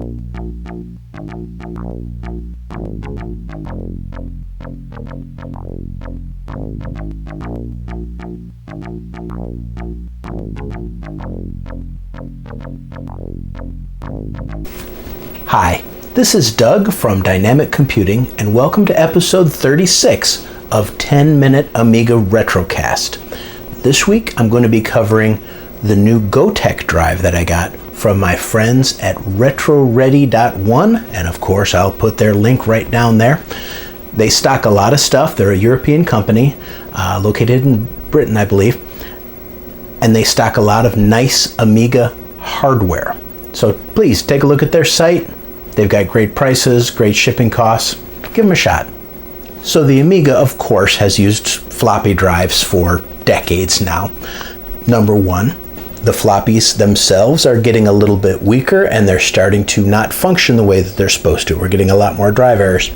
Hi, this is Doug from Dynamic Computing, and welcome to episode 36 of 10-Minute Amiga Retrocast. This week I'm going to be covering the new GoTek drive that I got from my friends at RetroReady.one, and of course I'll put their link right down there. They stock a lot of stuff. They're a European company located in Britain, I believe, and they stock a lot of nice Amiga hardware. So please take a look at their site. They've got great prices, great shipping costs. Give them a shot. So the Amiga, of course, has used floppy drives for decades now. Number one, the floppies themselves are getting a little bit weaker and they're starting to not function the way that they're supposed to. We're getting a lot more drive errors.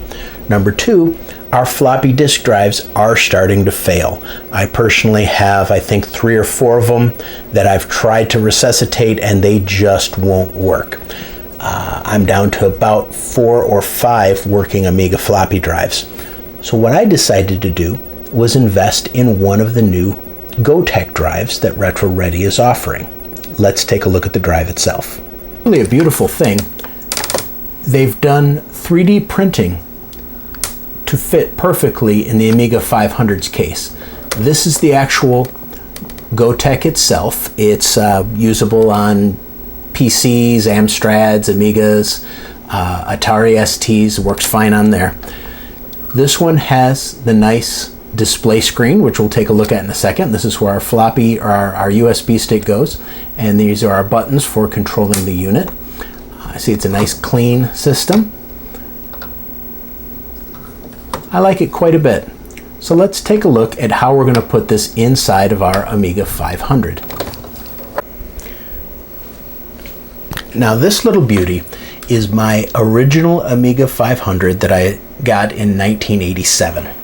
Number two, our floppy disk drives are starting to fail. I personally have, I think, 3 or 4 of them that I've tried to resuscitate and they just won't work. I'm down to about 4 or 5 working Amiga floppy drives. So what I decided to do was invest in one of the new GoTek drives that RetroReady is offering. Let's take a look at the drive itself. Really a beautiful thing. They've done 3D printing to fit perfectly in the Amiga 500's case. This is the actual GoTek itself. It's usable on PCs, Amstrads, Amigas, Atari STs, works fine on there. This one has the nice display screen, which we'll take a look at in a second. This is where our floppy or our USB stick goes, and these are our buttons for controlling the unit. I see it's a nice clean system. I like it quite a bit. So let's take a look at how we're going to put this inside of our Amiga 500. Now this little beauty is my original Amiga 500 that I got in 1987.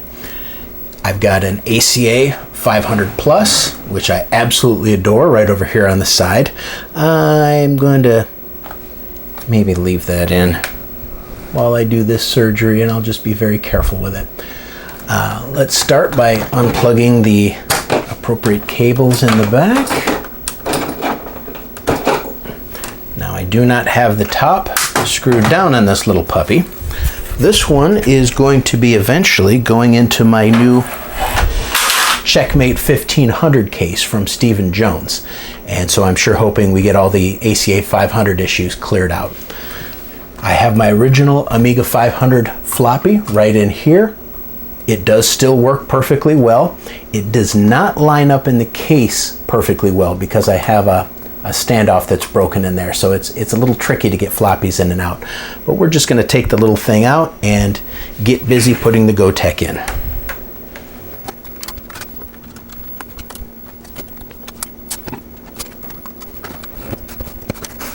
I've got an ACA 500 Plus, which I absolutely adore, right over here on the side. I'm going to maybe leave that in while I do this surgery, and I'll just be very careful with it. Let's start by unplugging the appropriate cables in the back. Now I do not have the top screwed down on this little puppy. This one is going to be eventually going into my new Checkmate 1500 case from Stephen Jones. And so I'm sure hoping we get all the ACA 500 issues cleared out. I have my original Amiga 500 floppy right in here. It does still work perfectly well. It does not line up in the case perfectly well because I have a standoff that's broken in there, so it's a little tricky to get floppies in and out. But we're just going to take the little thing out and get busy putting the GoTek in.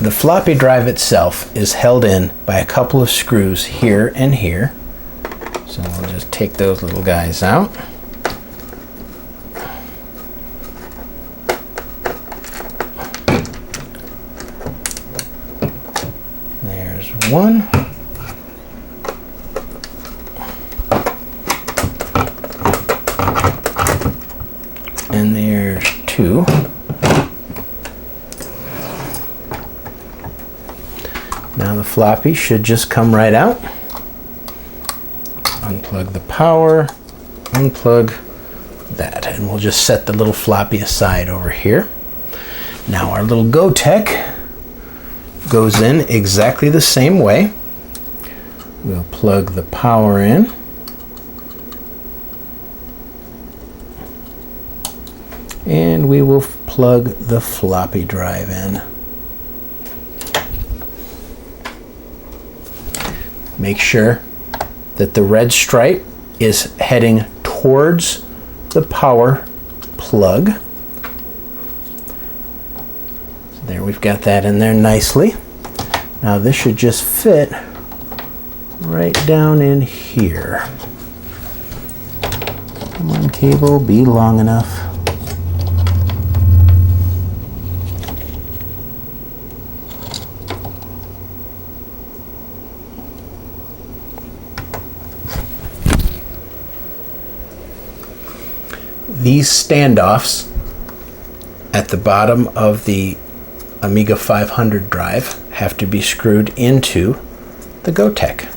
The floppy drive itself is held in by a couple of screws here and here. So we'll just take those little guys out. There's one. And there's 2. Now the floppy should just come right out. Unplug the power, unplug that, and we'll just set the little floppy aside over here. Now our little GoTek goes in exactly the same way. We'll plug the power in. And we will plug the floppy drive in. Make sure that the red stripe is heading towards the power plug. So there, we've got that in there nicely. Now this should just fit right down in here. Come on, cable, be long enough. these standoffs at the bottom of the Amiga 500 drive have to be screwed into the GoTek.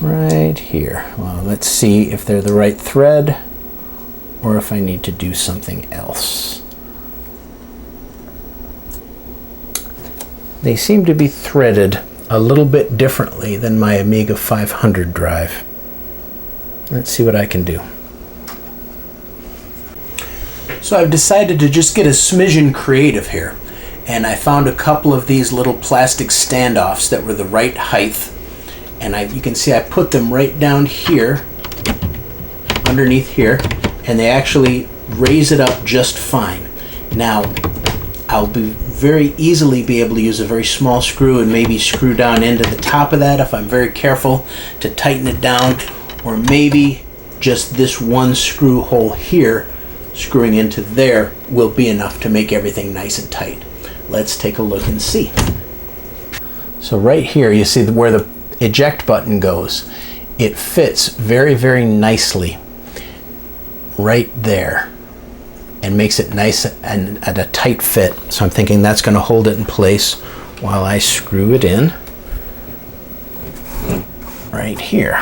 Right here. Well, let's see if they're the right thread or if I need to do something else. They seem to be threaded a little bit differently than my Amiga 500 drive. Let's see what I can do. So I've decided to just get a smidgen creative here, and I found a couple of these little plastic standoffs that were the right height, and you can see I put them right down here, underneath here, and they actually raise it up just fine. Now, I'll very easily be able to use a very small screw and maybe screw down into the top of that if I'm very careful to tighten it down, or maybe just this one screw hole here screwing into there will be enough to make everything nice and tight. Let's take a look and see. So right here you see where the eject button goes. It fits very, very nicely right there and makes it nice and at a tight fit. So I'm thinking that's going to hold it in place while I screw it in right here.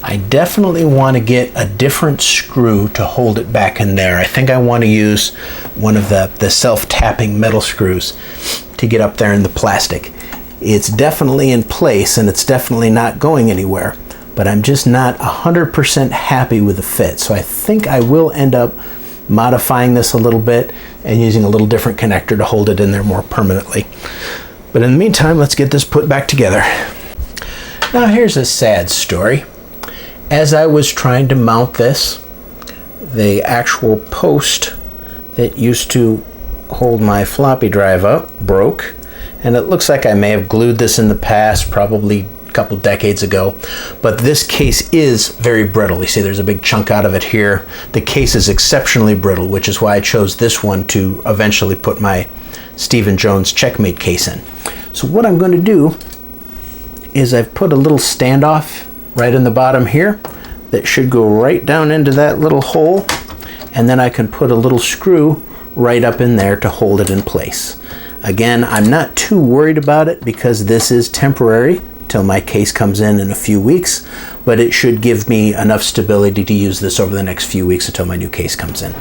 I definitely want to get a different screw to hold it back in there. I think I want to use one of the self-tapping metal screws to get up there in the plastic. It's definitely in place and it's definitely not going anywhere, but I'm just not 100% happy with the fit. So I think I will end up modifying this a little bit and using a little different connector to hold it in there more permanently. But in the meantime, let's get this put back together. Now here's a sad story. As I was trying to mount this, the actual post that used to hold my floppy drive up broke, and it looks like I may have glued this in the past, probably a couple decades ago, but this case is very brittle. You see there's a big chunk out of it here. The case is exceptionally brittle, which is why I chose this one to eventually put my Stephen Jones Checkmate case in. So what I'm going to do is I've put a little standoff right in the bottom here that should go right down into that little hole, and then I can put a little screw right up in there to hold it in place. Again, I'm not too worried about it because this is temporary till my case comes in a few weeks, but it should give me enough stability to use this over the next few weeks until my new case comes in.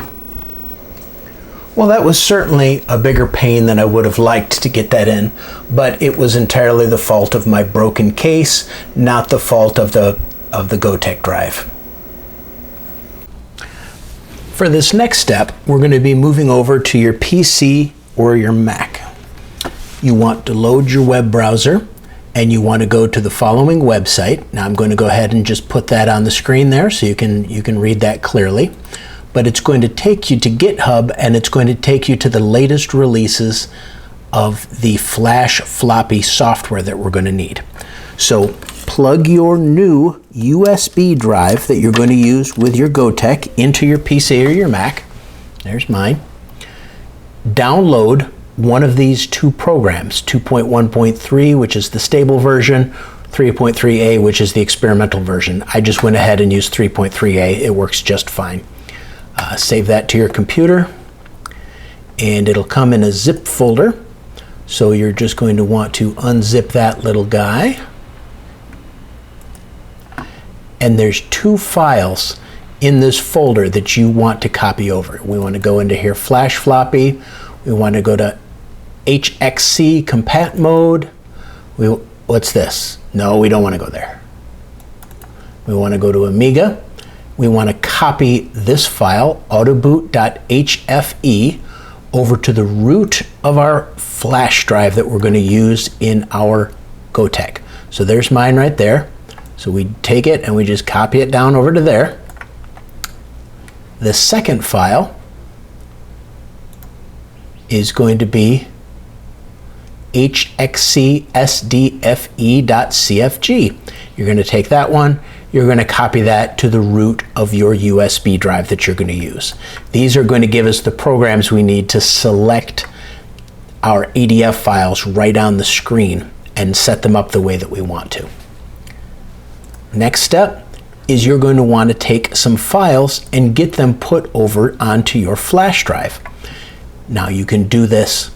Well, that was certainly a bigger pain than I would have liked to get that in, but it was entirely the fault of my broken case, not the fault of the GoTek drive. For this next step, we're going to be moving over to your PC or your Mac. You want to load your web browser, and you want to go to the following website. Now I'm going to go ahead and just put that on the screen there so you can read that clearly. But it's going to take you to GitHub, and it's going to take you to the latest releases of the flash floppy software that we're going to need. So plug your new USB drive that you're going to use with your GoTek into your PC or your Mac. There's mine. Download one of these two programs, 2.1.3, which is the stable version, 3.3a, which is the experimental version. I just went ahead and used 3.3a. It works just fine. Save that to your computer, and it'll come in a zip folder. So you're just going to want to unzip that little guy. And there's two files in this folder that you want to copy over. We want to go into here, flash floppy. We want to go to HXC compat mode. What's this? No, we don't want to go there. We want to go to Amiga. We want to copy this file, autoboot.hfe, over to the root of our flash drive that we're going to use in our GoTek. So there's mine right there. So we take it and we just copy it down over to there. The second file is going to be hxcsdfe.cfg. You're going to take that one, you're going to copy that to the root of your USB drive that you're going to use. These are going to give us the programs we need to select our ADF files right on the screen and set them up the way that we want to. Next step is you're going to want to take some files and get them put over onto your flash drive. Now you can do this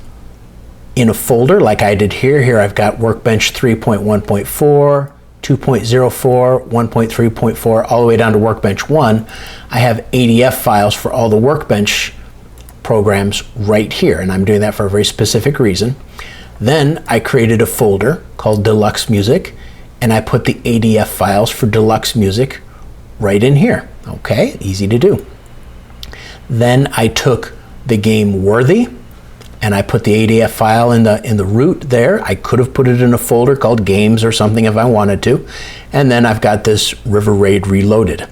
in a folder like I did here. Here I've got Workbench 3.1.4, 2.04, 1.3.4, all the way down to Workbench 1. I have ADF files for all the Workbench programs right here, and I'm doing that for a very specific reason. Then I created a folder called Deluxe Music, and I put the ADF files for Deluxe Music right in here. Okay, easy to do. Then I took the game Worthy, and I put the ADF file in the root there. I could have put it in a folder called Games or something if I wanted to. And then I've got this RetroReady.Reloaded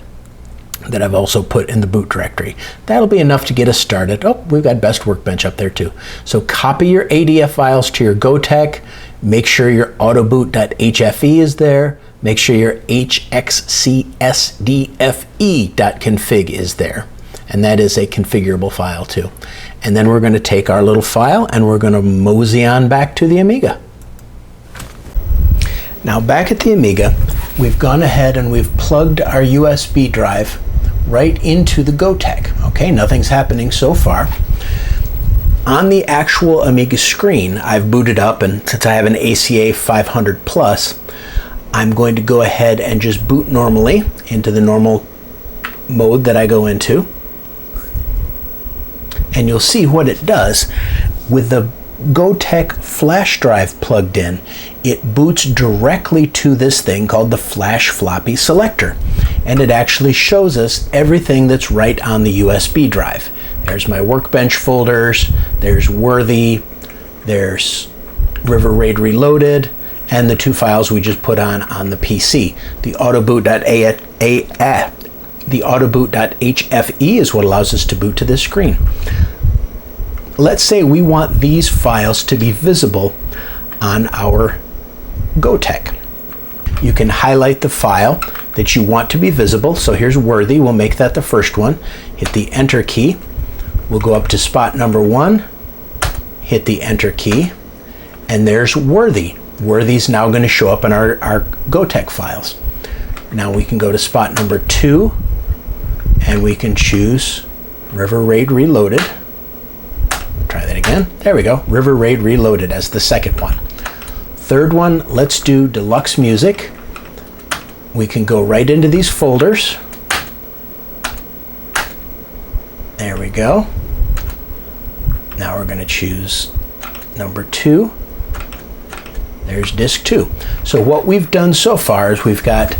that I've also put in the boot directory. That'll be enough to get us started. Oh, we've got Best Workbench up there too. So copy your ADF files to your GoTek. Make sure your autoboot.hfe is there. Make sure your hxcsdfe.config is there. And that is a configurable file too. And then we're going to take our little file and we're going to mosey on back to the Amiga. Now back at the Amiga, we've gone ahead and we've plugged our USB drive right into the GoTek. Okay, nothing's happening so far. On the actual Amiga screen, I've booted up, and since I have an ACA 500 plus, I'm going to go ahead and just boot normally into the normal mode that I go into. And you'll see what it does. With the GoTek flash drive plugged in, it boots directly to this thing called the flash floppy selector. And it actually shows us everything that's right on the USB drive. There's my Workbench folders, there's Worthy, there's RetroReady.Reloaded, and the two files we just put on the PC. The autoboot.hfe is what allows us to boot to this screen. Let's say we want these files to be visible on our GoTek. You can highlight the file that you want to be visible. So here's Worthy. We'll make that the first one. Hit the Enter key. We'll go up to spot number 1. Hit the Enter key. And there's Worthy. Worthy's now going to show up in our GoTek files. Now we can go to spot number 2 and we can choose RetroReady.Reloaded. Try that again. There we go. RetroReady.Reloaded as the second one. Third one, let's do Deluxe Music. We can go right into these folders. There we go. Now we're going to choose number 2. There's disk 2. So what we've done so far is we've got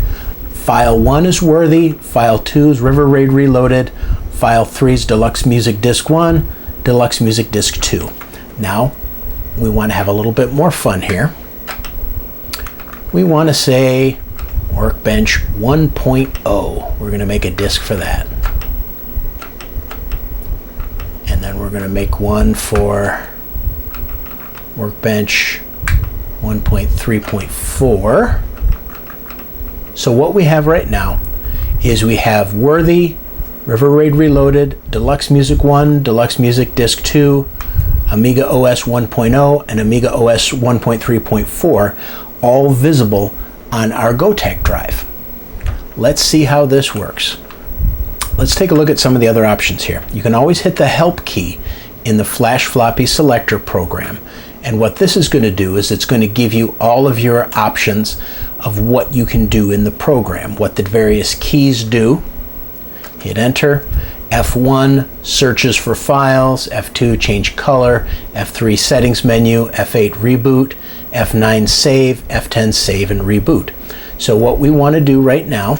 file 1 is Worthy, file 2 is RetroReady.Reloaded, file 3 is Deluxe Music Disk 1, Deluxe Music Disk 2. Now we want to have a little bit more fun here. We want to say Workbench 1.0. We're going to make a disk for that. And then we're going to make one for Workbench 1.3.4. So what we have right now is we have Worthy, RetroReady.Reloaded, Deluxe Music 1, Deluxe Music Disk 2, Amiga OS 1.0, and Amiga OS 1.3.4 all visible on our GoTek drive. Let's see how this works. Let's take a look at some of the other options here. You can always hit the Help key in the Flash Floppy Selector program. And what this is going to do is it's going to give you all of your options of what you can do in the program, what the various keys do. Hit Enter. F1 searches for files, F2 change color, F3 settings menu, F8 reboot, F9 save, F10 save and reboot. So what we want to do right now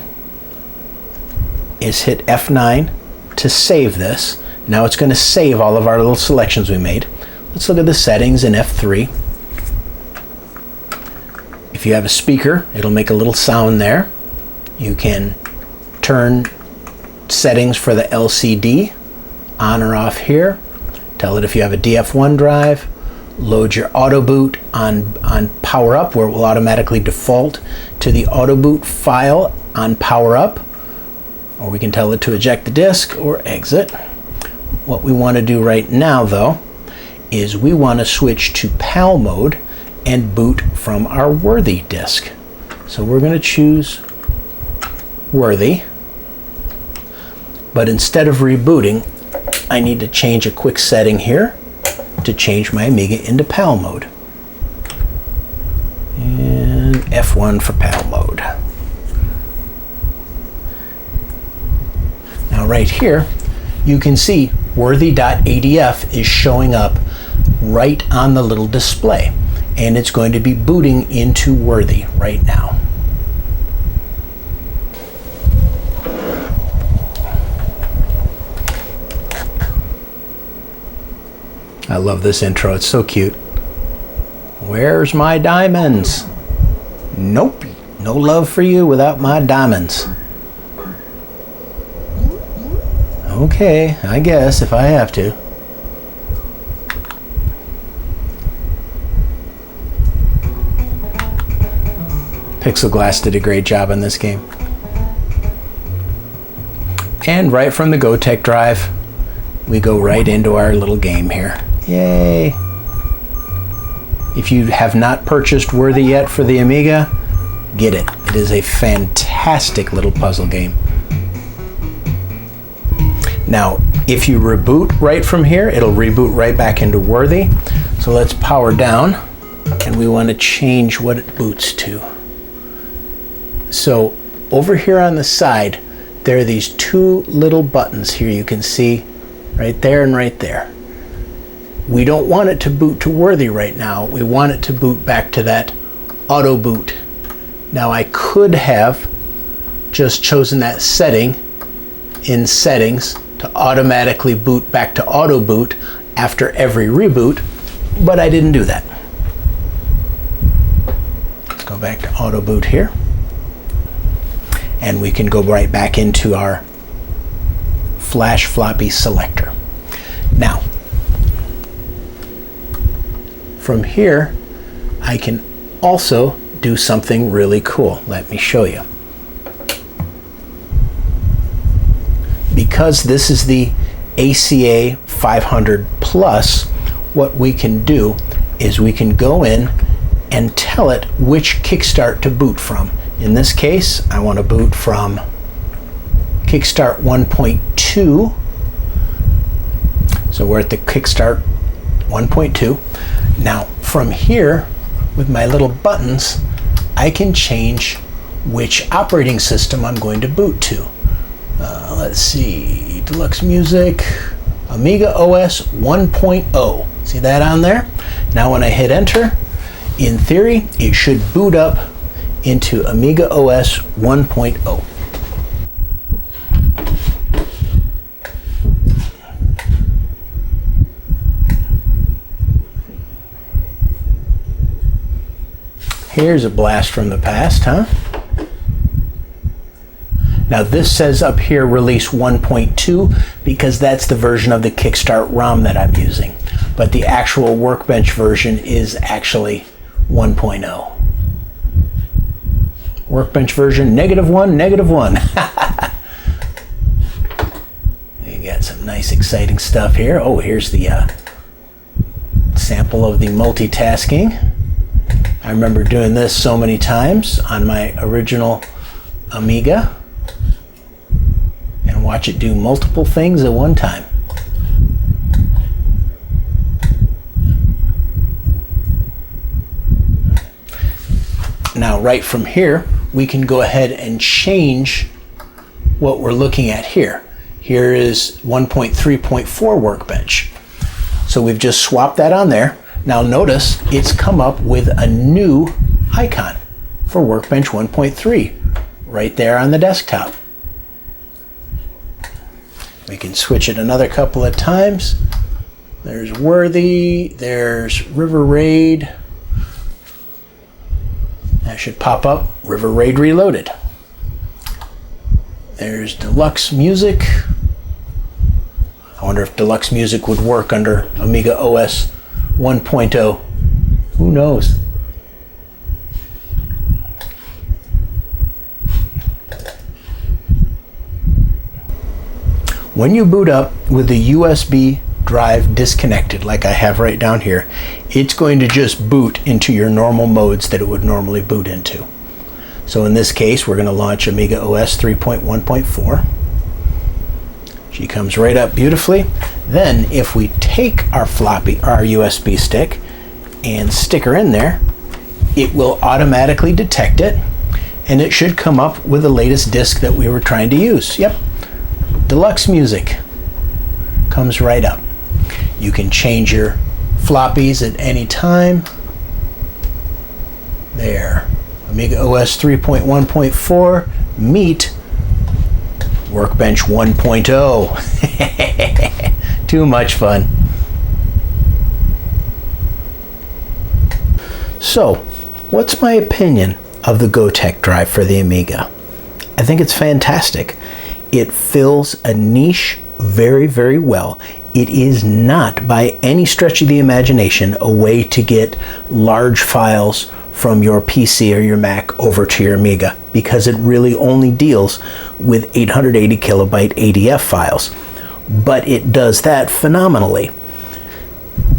is hit F9 to save this. Now it's going to save all of our little selections we made. Let's look at the settings in F3. If you have a speaker, it'll make a little sound there. You can turn settings for the LCD on or off here. Tell it if you have a DF1 drive. Load your auto boot on power up, where it will automatically default to the auto boot file on power up. Or we can tell it to eject the disk or exit. What we want to do right now though is we want to switch to PAL mode and boot from our Worthy disk. So we're going to choose Worthy, but instead of rebooting, I need to change a quick setting here to change my Amiga into PAL mode. And F1 for PAL mode. Now right here, you can see Worthy.adf is showing up right on the little display, and it's going to be booting into Worthy right now. I love this intro, it's so cute. Where's my diamonds? Nope, no love for you without my diamonds. Okay, I guess if I have to. Pixel Glass did a great job on this game. And right from the GoTek drive, we go right into our little game here. Yay! If you have not purchased Worthy yet for the Amiga, get it. It is a fantastic little puzzle game. Now, if you reboot right from here, it'll reboot right back into Worthy. So let's power down, and we want to change what it boots to. So over here on the side, there are these two little buttons here you can see, right there and right there. We don't want it to boot to Worthy right now. We want it to boot back to that auto boot. Now I could have just chosen that setting in settings to automatically boot back to auto boot after every reboot, but I didn't do that. Let's go back to auto boot here, and we can go right back into our flash floppy selector. Now, from here, I can also do something really cool. Let me show you. Because this is the ACA 500 Plus, what we can do is we can go in and tell it which Kickstart to boot from. In this case, I want to boot from Kickstart 1.2. So we're at the Kickstart 1.2. Now from here, with my little buttons, I can change which operating system I'm going to boot to. Let's see, Deluxe Music, Amiga OS 1.0. See that on there? Now when I hit enter, in theory, it should boot up into Amiga OS 1.0. Here's a blast from the past, huh? Now this says up here release 1.2 because that's the version of the Kickstart ROM that I'm using. But the actual Workbench version is actually 1.0. Workbench version -1, -1. You got some nice exciting stuff here. Oh, here's the sample of the multitasking. I remember doing this so many times on my original Amiga, and watch it do multiple things at one time. Now right from here, we can go ahead and change what we're looking at here. Here is 1.3.4 Workbench. So we've just swapped that on there. Now notice it's come up with a new icon for Workbench 1.3 right there on the desktop. We can switch it another couple of times. There's Worthy, there's River Raid. That should pop up, River Raid Reloaded. There's Deluxe Music. I wonder if Deluxe Music would work under Amiga OS 1.0. Who knows? When you boot up with the USB drive disconnected like I have right down here, it's going to just boot into your normal modes that it would normally boot into. So in this case, we're going to launch Amiga OS 3.1.4. She comes right up beautifully. Then if we take our floppy, our USB stick, and stick her in there, it will automatically detect it, and it should come up with the latest disc that we were trying to use. Yep, Deluxe Music comes right up. You can change your floppies at any time. There, Amiga OS 3.1.4 meet Workbench 1.0. Too much fun. So, what's my opinion of the GoTek drive for the Amiga? I think it's fantastic. It fills a niche very, very well. It is not, by any stretch of the imagination, a way to get large files from your PC or your Mac over to your Amiga, because it really only deals with 880 kilobyte ADF files. But it does that phenomenally.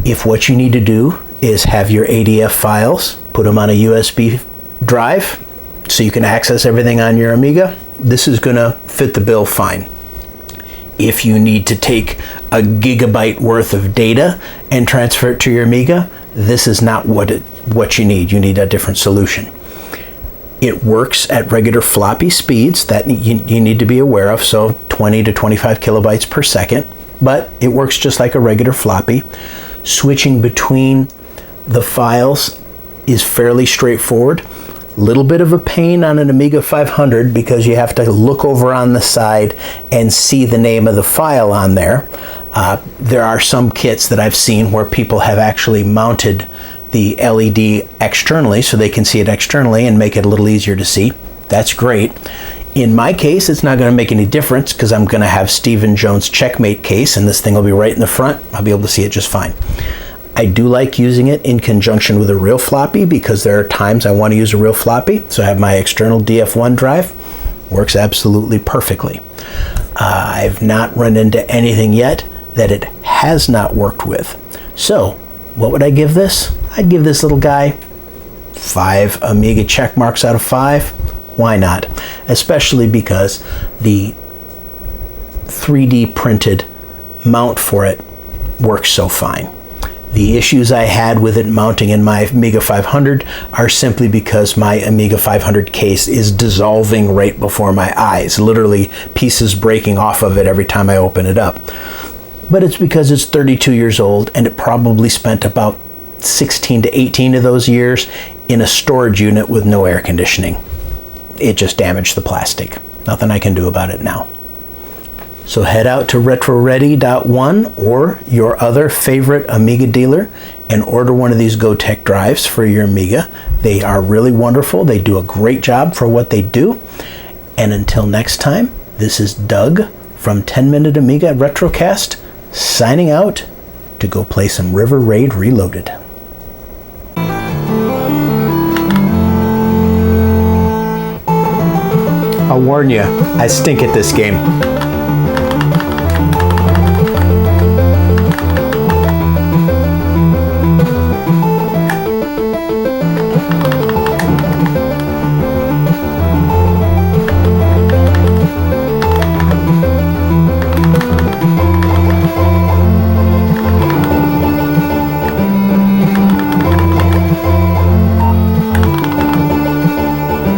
If what you need to do is have your ADF files, put them on a USB drive so you can access everything on your Amiga, this is going to fit the bill fine. If you need to take a gigabyte worth of data and transfer it to your Amiga, this is not what you need. You need a different solution. It works at regular floppy speeds that you need to be aware of, so 20 to 25 kilobytes per second, but it works just like a regular floppy. Switching between the files is fairly straightforward. Little bit of a pain on an Amiga 500 because you have to look over on the side and see the name of the file on there. There are some kits that I've seen where people have actually mounted the LED externally so they can see it externally and make it a little easier to see. That's great. In my case, it's not going to make any difference because I'm going to have Stephen Jones' Checkmate case, and this thing will be right in the front. I'll be able to see it just fine. I do like using it in conjunction with a real floppy because there are times I want to use a real floppy. So I have my external DF1 drive. Works absolutely perfectly. I've not run into anything yet that it has not worked with. So what would I give this? I'd give this little guy 5 Amiga check marks out of 5. Why not? Especially because the 3D printed mount for it works so fine. The issues I had with it mounting in my Amiga 500 are simply because my Amiga 500 case is dissolving right before my eyes, literally pieces breaking off of it every time I open it up. But it's because it's 32 years old and it probably spent about 16 to 18 of those years in a storage unit with no air conditioning. It just damaged the plastic. Nothing I can do about it now. So head out to RetroReady.one or your other favorite Amiga dealer and order one of these GoTek drives for your Amiga. They are really wonderful. They do a great job for what they do. And until next time, this is Doug from 10-Minute Amiga Retrocast signing out to go play some River Raid Reloaded. I'll warn you, I stink at this game.